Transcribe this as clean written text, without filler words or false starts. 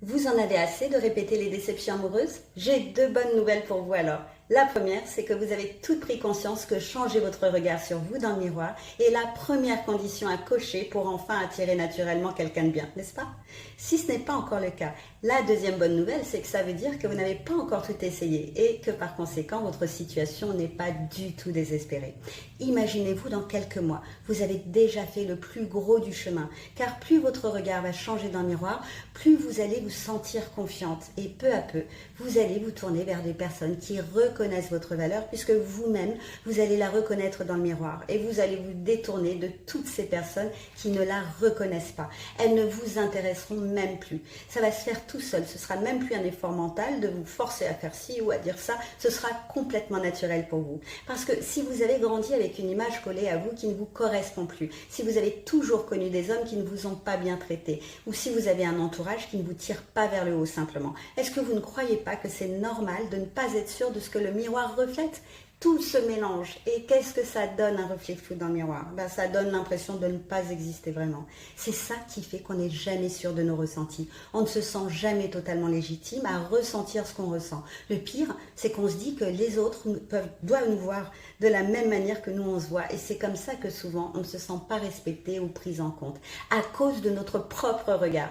Vous en avez assez de répéter les déceptions amoureuses? J'ai deux bonnes nouvelles pour vous alors. La première, c'est que vous avez toutes pris conscience que changer votre regard sur vous dans le miroir est la première condition à cocher pour enfin attirer naturellement quelqu'un de bien, n'est-ce pas? Si ce n'est pas encore le cas, la deuxième bonne nouvelle, c'est que ça veut dire que vous n'avez pas encore tout essayé et que par conséquent, votre situation n'est pas du tout désespérée. Imaginez-vous dans quelques mois, vous avez déjà fait le plus gros du chemin, car plus votre regard va changer dans le miroir, plus vous allez vous sentir confiante et peu à peu, vous allez vous tourner vers des personnes qui reconnaissent votre valeur puisque vous-même, vous allez la reconnaître dans le miroir et vous allez vous détourner de toutes ces personnes qui ne la reconnaissent pas. Elles ne vous intéresseront même plus. Ça va se faire tout seul. Ce sera même plus un effort mental de vous forcer à faire ci ou à dire ça. Ce sera complètement naturel pour vous. Parce que si vous avez grandi avec une image collée à vous qui ne vous correspond plus, si vous avez toujours connu des hommes qui ne vous ont pas bien traité, ou si vous avez un entourage qui ne vous tire pas vers le haut simplement, est-ce que vous ne croyez pas que c'est normal de ne pas être sûr de ce que le miroir reflète? Tout se mélange. Et qu'est-ce que ça donne un reflet flou dans le miroir? Ça donne l'impression de ne pas exister vraiment. C'est ça qui fait qu'on n'est jamais sûr de nos ressentis. On ne se sent jamais totalement légitime à ressentir ce qu'on ressent. Le pire, c'est qu'on se dit que les autres doivent nous voir de la même manière que nous on se voit. Et c'est comme ça que souvent on ne se sent pas respecté ou pris en compte, à cause de notre propre regard.